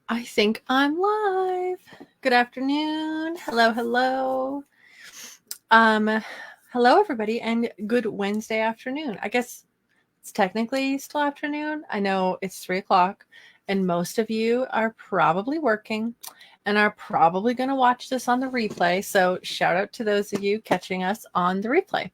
I think I'm live. Good afternoon. Hello, hello. Um, Hello everybody and good Wednesday afternoon. I guess it's technically still afternoon. I know it's 3 o'clock and most of you are probably working and are probably going to watch this on the replay. So shout out to those of you catching us on the replay.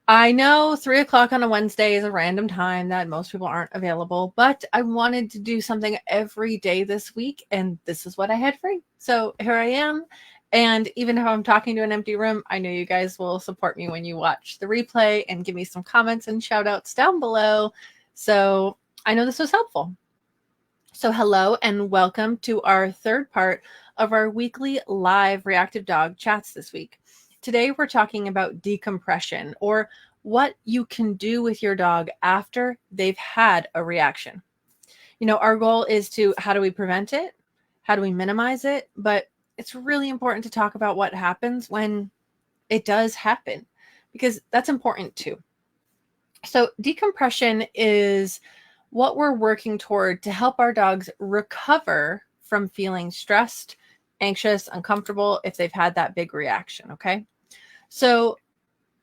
I know 3 o'clock on a Wednesday is a random time that most people aren't available, but I wanted to do something every day this week, and this is what I had free. So here I am. And even if I'm talking to an empty room, I know you guys will support me when you watch the replay and give me some comments and shout outs down below. So I know this was helpful. So hello and welcome to our third part of our weekly live reactive dog chats this week. Today, we're talking about decompression, or what you can do with your dog after they've had a reaction. You know, our goal is to, how do we prevent it? How do we minimize it? But it's really important to talk about what happens when it does happen, because that's important too. So decompression is what we're working toward to help our dogs recover from feeling stressed, anxious, uncomfortable if they've had that big reaction, okay? So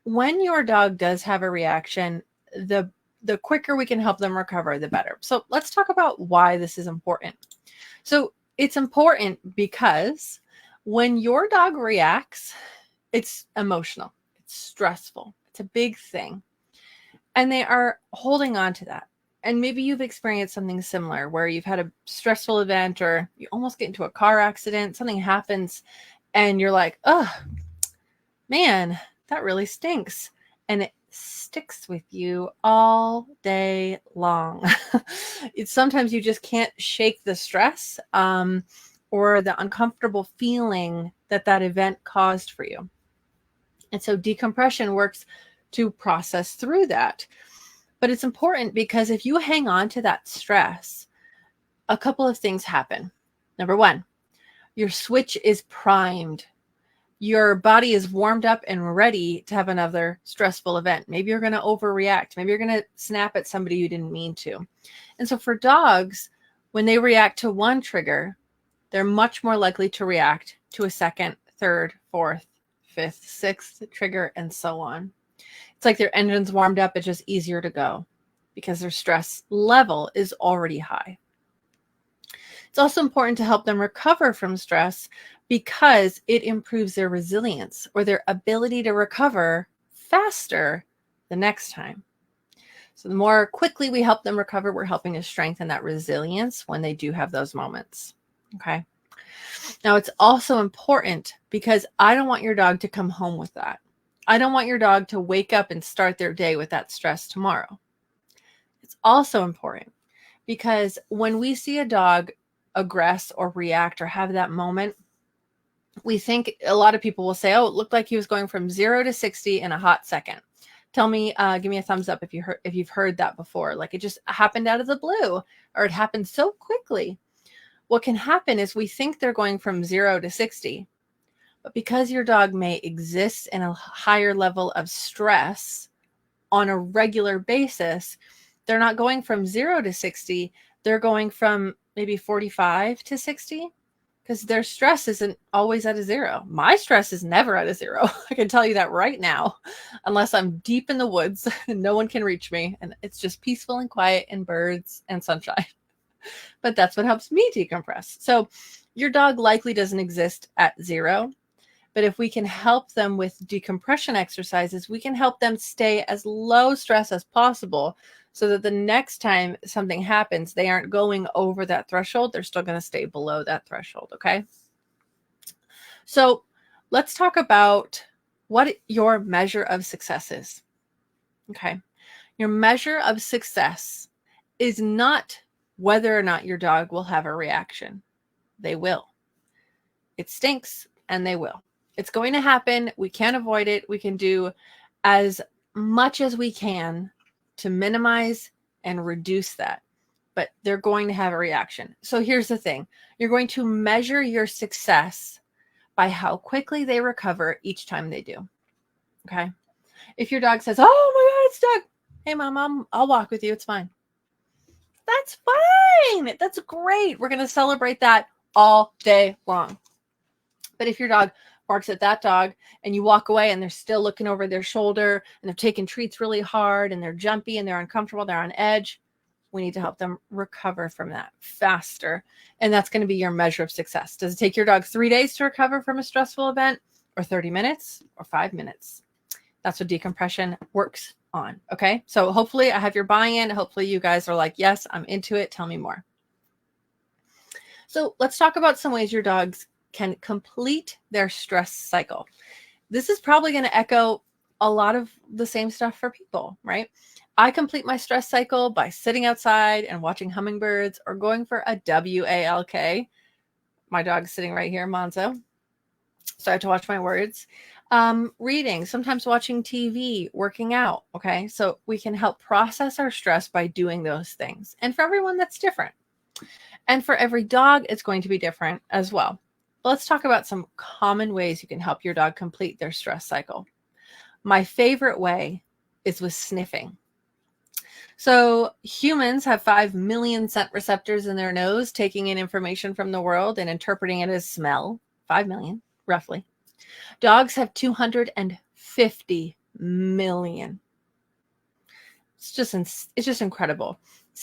when your dog does have a reaction, the quicker we can help them recover, the better. So let's talk about why this is important. So it's important because when your dog reacts, it's emotional, it's stressful, it's a big thing, and they are holding on to that. And maybe you've experienced something similar where you've had a stressful event or you almost get into a car accident, something happens, and you're like, oh, man, that really stinks. And it sticks with you all day long. Sometimes you just can't shake the stress or the uncomfortable feeling that that event caused for you. And so decompression works to process through that. But it's important because if you hang on to that stress, a couple of things happen. Number one, your switch is primed. Your body is warmed up and ready to have another stressful event. Maybe you're going to overreact. Maybe you're going to snap at somebody you didn't mean to. And so for dogs, when they react to one trigger, they're much more likely to react to a second, third, fourth, fifth, sixth trigger, and so on. It's like their engine's warmed up. It's just easier to go because their stress level is already high. It's also important to help them recover from stress because it improves their resilience or their ability to recover faster the next time. So the more quickly we help them recover, we're helping to strengthen that resilience when they do have those moments. Okay. Now, it's also important because I don't want your dog to come home with that. I don't want your dog to wake up and start their day with that stress tomorrow. It's also important because when we see a dog aggress or react or have that moment, we think, a lot of people will say, oh, it looked like he was going from 0 to 60 in a hot second. Tell me, give me a thumbs up if you've heard that before. Like it just happened out of the blue, or it happened so quickly. What can happen is we think they're going from 0 to 60, but because your dog may exist in a higher level of stress on a regular basis, they're not going from 0 to 60. They're going from maybe 45 to 60 because their stress isn't always at a 0. My stress is never at a 0. I can tell you that right now, unless I'm deep in the woods and no one can reach me. And it's just peaceful and quiet and birds and sunshine. But that's what helps me decompress. So your dog likely doesn't exist at 0. But if we can help them with decompression exercises, we can help them stay as low stress as possible so that the next time something happens, they aren't going over that threshold. They're still going to stay below that threshold, okay? So let's talk about what your measure of success is, okay? Your measure of success is not whether or not your dog will have a reaction. They will. It stinks, and they will. It's going to happen. We can't avoid it. We can do as much as we can to minimize and reduce that, but they're going to have a reaction. So here's the thing. You're going to measure your success by how quickly they recover each time they do. Okay. If your dog says, oh my God, it's stuck. Hey, Mom, I'll walk with you. It's fine. That's fine. That's great. We're going to celebrate that all day long. But if your dog barks at that dog and you walk away and they're still looking over their shoulder and they're taking treats really hard and they're jumpy and they're uncomfortable, they're on edge, we need to help them recover from that faster. And that's going to be your measure of success. Does it take your dog 3 days to recover from a stressful event, or 30 minutes, or 5 minutes? That's what decompression works on. Okay. So hopefully I have your buy-in. Hopefully you guys are like, yes, I'm into it. Tell me more. So let's talk about some ways your dogs can complete their stress cycle. This is probably going to echo a lot of the same stuff for people, right? I complete my stress cycle by sitting outside and watching hummingbirds or going for a WALK. My dog's sitting right here, Monzo. So I have to watch my words. Reading, sometimes watching TV, working out. Okay. So we can help process our stress by doing those things. And for everyone, that's different. And for every dog, it's going to be different as well. Let's talk about some common ways you can help your dog complete their stress cycle. My favorite way is with sniffing. So humans have 5 million scent receptors in their nose, taking in information from the world and interpreting it as smell. 5 million, roughly. Dogs have 250 million. It's just incredible.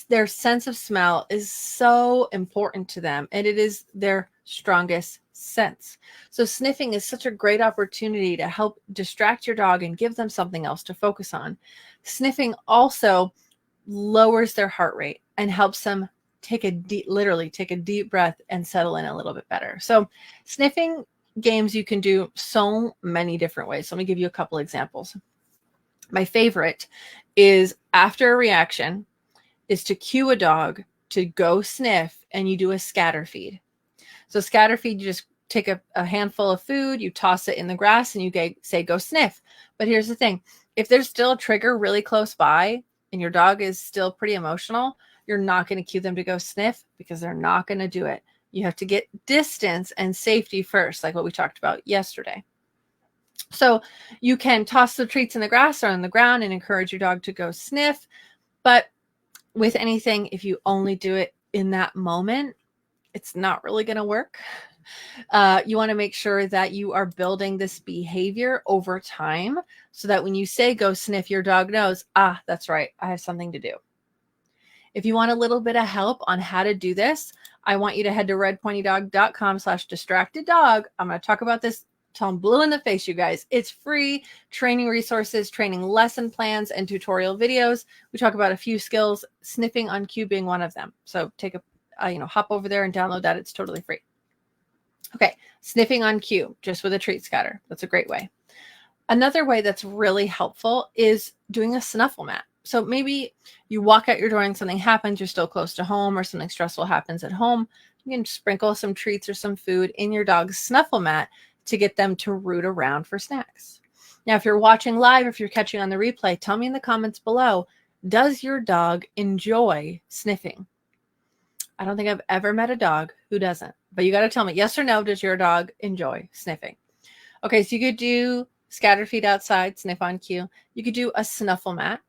Their sense of smell is so important to them, and it is their strongest sense. So sniffing is such a great opportunity to help distract your dog and give them something else to focus on. Sniffing also lowers their heart rate and helps them literally take a deep breath and settle in a little bit better. So sniffing games you can do so many different ways. So let me give you a couple examples. My favorite is after a reaction is to cue a dog to go sniff, and you do a scatter feed. So scatter feed, you just take a handful of food, you toss it in the grass, and you say, go sniff. But here's the thing. If there's still a trigger really close by and your dog is still pretty emotional, you're not going to cue them to go sniff because they're not going to do it. You have to get distance and safety first, like what we talked about yesterday. So you can toss the treats in the grass or on the ground and encourage your dog to go sniff. But with anything, if you only do it in that moment, it's not really going to work. You want to make sure that you are building this behavior over time so that when you say go sniff, your dog knows, that's right, I have something to do. If you want a little bit of help on how to do this, I want you to head to redpointydog.com/distracteddog. I'm going to talk about this till I'm blue in the face, you guys. It's free training resources, training lesson plans, and tutorial videos. We talk about a few skills, sniffing on cue being one of them. So take hop over there and download that. It's totally free. Okay, sniffing on cue, just with a treat scatter. That's a great way. Another way that's really helpful is doing a snuffle mat. So maybe you walk out your door and something happens, you're still close to home, or something stressful happens at home. You can sprinkle some treats or some food in your dog's snuffle mat to get them to root around for snacks. Now, if you're watching live, if you're catching on the replay, tell me in the comments below, does your dog enjoy sniffing? I don't think I've ever met a dog who doesn't, but you got to tell me yes or no, does your dog enjoy sniffing? Okay, so you could do scatter feed outside, sniff on cue. You could do a snuffle mat.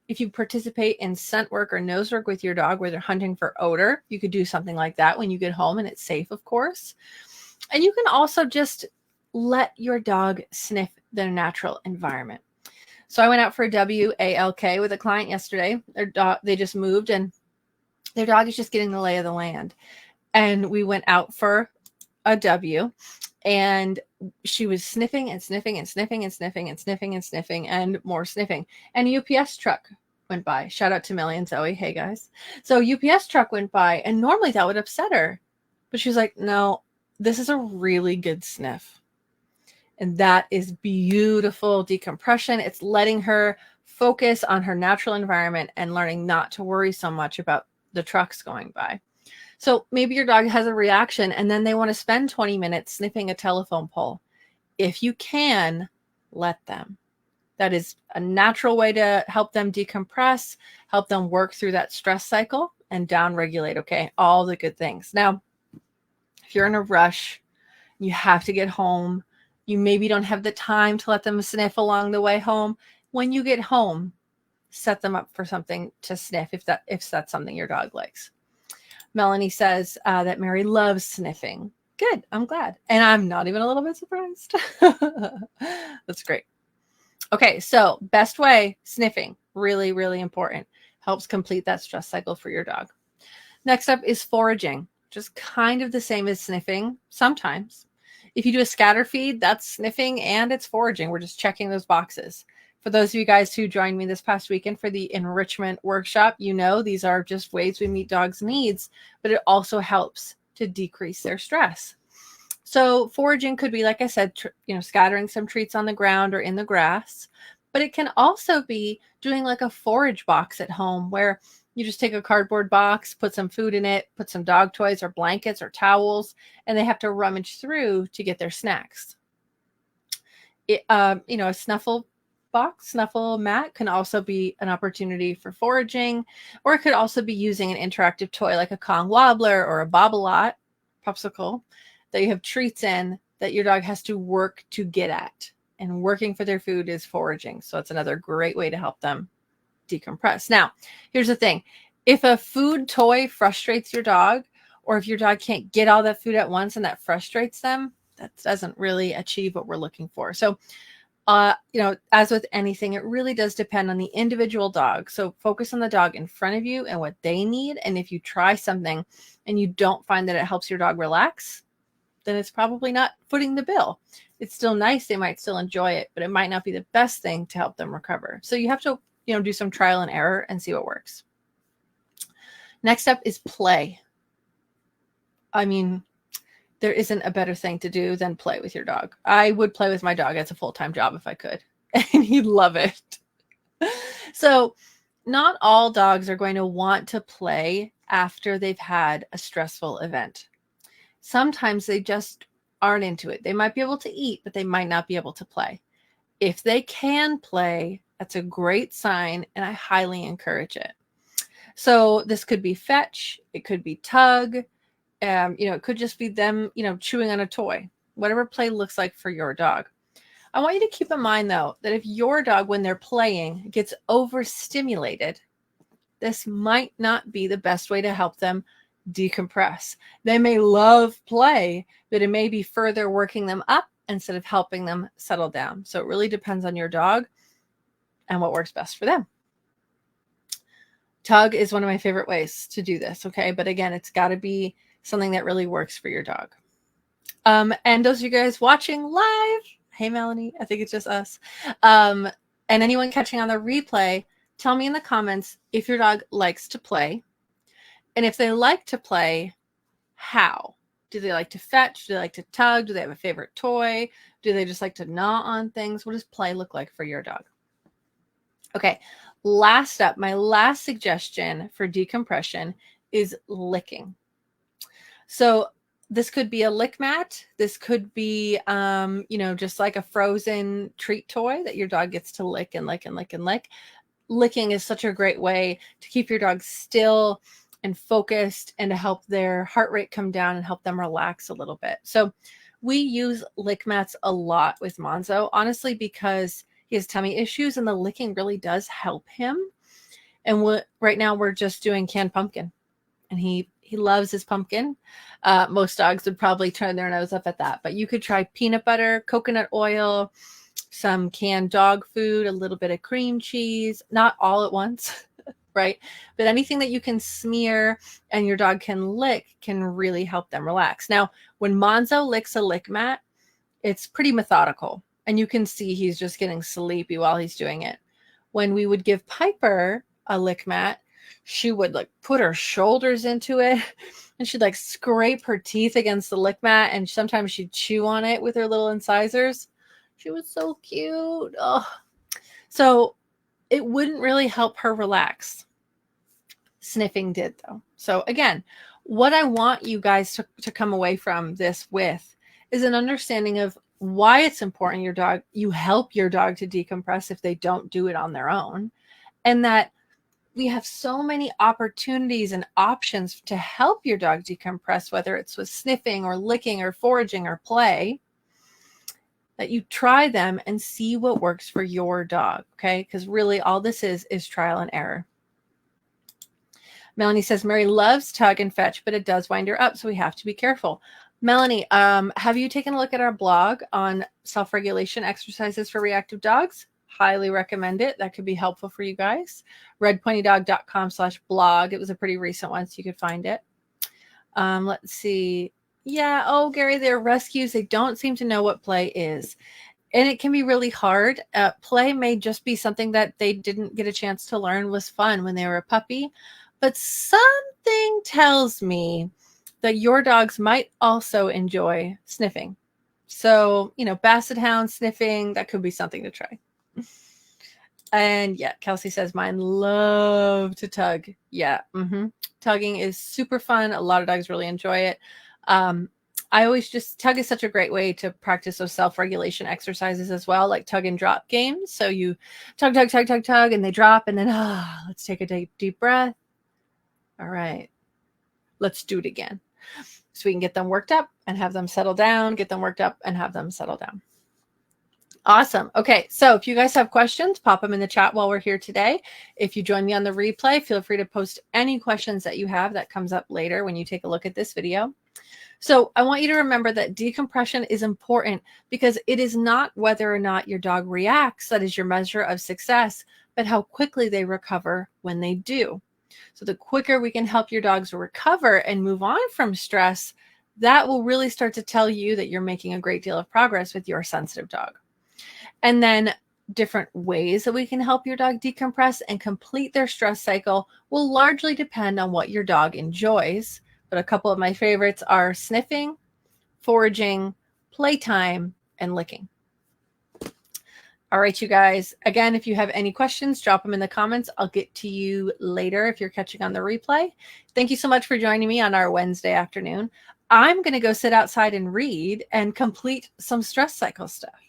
If you participate in scent work or nose work with your dog where they're hunting for odor, you could do something like that when you get home, and it's safe, of course. And you can also just let your dog sniff their natural environment. So I went out for a WALK with a client yesterday. They just moved, and their dog is just getting the lay of the land. And we went out for a W, and she was sniffing and sniffing and sniffing and sniffing and sniffing and sniffing and more sniffing. And a UPS truck went by. Shout out to Millie and Zoe. Hey, guys. So UPS truck went by, and normally that would upset her. But she was like, no, this is a really good sniff. And that is beautiful decompression. It's letting her focus on her natural environment and learning not to worry so much about the trucks going by. So maybe your dog has a reaction and then they want to spend 20 minutes sniffing a telephone pole. If you can, let them. That is a natural way to help them decompress, help them work through that stress cycle and down-regulate, okay? All the good things. Now, if you're in a rush, you have to get home, you maybe don't have the time to let them sniff along the way home. When you get home, set them up for something to sniff if that's something your dog likes. Melanie says that Mary loves sniffing. Good. I'm glad. And I'm not even a little bit surprised. That's great. Okay, so best way, sniffing. Really, really important. Helps complete that stress cycle for your dog. Next up is foraging, which is kind of the same as sniffing sometimes. If you do a scatter feed, that's sniffing and it's foraging. We're just checking those boxes. For those of you guys who joined me this past weekend for the enrichment workshop, you know these are just ways we meet dogs' needs, but it also helps to decrease their stress. So foraging could be, like I said, scattering some treats on the ground or in the grass, but it can also be doing like a forage box at home where you just take a cardboard box, put some food in it, put some dog toys or blankets or towels, and they have to rummage through to get their snacks. A snuffle box, snuffle mat can also be an opportunity for foraging, or it could also be using an interactive toy like a Kong wobbler or a bobble-lot, popsicle, that you have treats in that your dog has to work to get at. And working for their food is foraging. So it's another great way to help them decompress. Now, here's the thing. If a food toy frustrates your dog, or if your dog can't get all that food at once and that frustrates them, that doesn't really achieve what we're looking for. So, as with anything, it really does depend on the individual dog. So focus on the dog in front of you and what they need. And if you try something and you don't find that it helps your dog relax, then it's probably not footing the bill. It's still nice. They might still enjoy it, but it might not be the best thing to help them recover. So you have to, do some trial and error and see what works. Next up is play. I mean, there isn't a better thing to do than play with your dog. I would play with my dog as a full-time job if I could, and he'd love it. So not all dogs are going to want to play after they've had a stressful event. Sometimes they just aren't into it. They might be able to eat, but they might not be able to play. If they can play, that's a great sign, and I highly encourage it. So this could be fetch, it could be tug, it could just be them, chewing on a toy, whatever play looks like for your dog. I want you to keep in mind, though, that if your dog, when they're playing, gets overstimulated, this might not be the best way to help them decompress. They may love play, but it may be further working them up instead of helping them settle down. So it really depends on your dog and what works best for them. Tug is one of my favorite ways to do this, okay? But again, it's got to be something that really works for your dog. And those of you guys watching live, hey, Melanie, I think it's just us. And anyone catching on the replay, tell me in the comments if your dog likes to play. And if they like to play, how? Do they like to fetch? Do they like to tug? Do they have a favorite toy? Do they just like to gnaw on things? What does play look like for your dog? Okay, last up, my last suggestion for decompression is licking. So this could be a lick mat. This could be, just like a frozen treat toy that your dog gets to lick and lick and lick and lick. Licking is such a great way to keep your dog still and focused and to help their heart rate come down and help them relax a little bit. So we use lick mats a lot with Monzo, honestly, because he has tummy issues and the licking really does help him. And right now we're just doing canned pumpkin, and he loves his pumpkin. Most dogs would probably turn their nose up at that, but you could try peanut butter, coconut oil, some canned dog food, a little bit of cream cheese, not all at once. Right? But anything that you can smear and your dog can lick can really help them relax. Now, when Monzo licks a lick mat, it's pretty methodical, and you can see he's just getting sleepy while he's doing it. When we would give Piper a lick mat, she would put her shoulders into it, and she'd scrape her teeth against the lick mat, and sometimes she'd chew on it with her little incisors. She was so cute. Oh. So it wouldn't really help her relax. Sniffing did, though. So again, what I want you guys to come away from this with is an understanding of why it's important you help your dog to decompress if they don't do it on their own, and that we have so many opportunities and options to help your dog decompress, whether it's with sniffing or licking or foraging or play, that you try them and see what works for your dog, okay? Because really all this is trial and error. Melanie says, Mary loves tug and fetch, but it does wind her up, so we have to be careful. Melanie, have you taken a look at our blog on self-regulation exercises for reactive dogs? Highly recommend it. That could be helpful for you guys. redpointydog.com/blog. It was a pretty recent one, so you could find it. Let's see. Yeah. Oh, Gary, they're rescues. They don't seem to know what play is. And it can be really hard. Play may just be something that they didn't get a chance to learn was fun when they were a puppy. But something tells me that your dogs might also enjoy sniffing. So, basset hound sniffing, that could be something to try. And yeah, Kelsey says, mine love to tug. Yeah. Tugging is super fun. A lot of dogs really enjoy it. I always tug is such a great way to practice those self-regulation exercises as well, like tug and drop games. So you tug, and they drop, and then, let's take a deep breath. All right, let's do it again. So we can get them worked up and have them settle down, get them worked up and have them settle down. Awesome. Okay, so if you guys have questions, pop them in the chat while we're here today. If you join me on the replay, feel free to post any questions that you have. That comes up later when you take a look at this video. So I want you to remember that decompression is important because it is not whether or not your dog reacts that is your measure of success, but how quickly they recover when they do. So the quicker we can help your dogs recover and move on from stress, that will really start to tell you that you're making a great deal of progress with your sensitive dog. And then different ways that we can help your dog decompress and complete their stress cycle will largely depend on what your dog enjoys. But a couple of my favorites are sniffing, foraging, playtime, and licking. All right, you guys. Again, if you have any questions, drop them in the comments. I'll get to you later if you're catching on the replay. Thank you so much for joining me on our Wednesday afternoon. I'm going to go sit outside and read and complete some stress cycle stuff.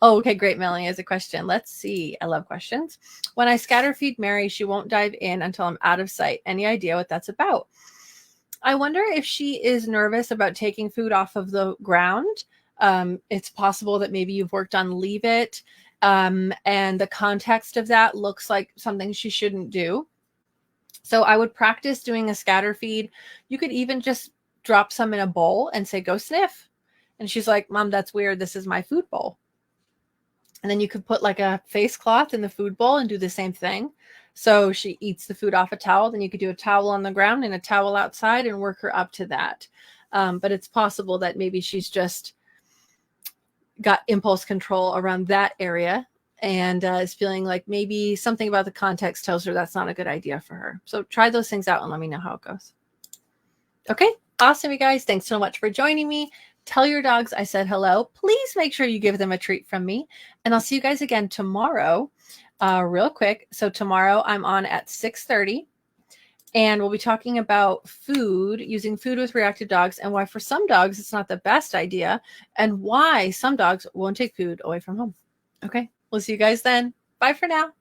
Oh, okay, great. Melanie has a question. Let's see. I love questions. When I scatter feed Mary, she won't dive in until I'm out of sight. Any idea what that's about? I wonder if she is nervous about taking food off of the ground. It's possible that maybe you've worked on leave it, and the context of that looks like something she shouldn't do. So I would practice doing a scatter feed. You could even just drop some in a bowl and say, go sniff. And she's like, Mom, that's weird. This is my food bowl. And then you could put like a face cloth in the food bowl and do the same thing. So she eats the food off a towel. Then you could do a towel on the ground and a towel outside and work her up to that. But it's possible that maybe she's just got impulse control around that area and is feeling like maybe something about the context tells her that's not a good idea for her. So try those things out and let me know how it goes. Okay, awesome, you guys. Thanks so much for joining me. Tell your dogs I said hello. Please make sure you give them a treat from me. And I'll see you guys again tomorrow real quick. So tomorrow I'm on at 6:30. And we'll be talking about food, using food with reactive dogs, and why for some dogs it's not the best idea, and why some dogs won't take food away from home. Okay, we'll see you guys then. Bye for now.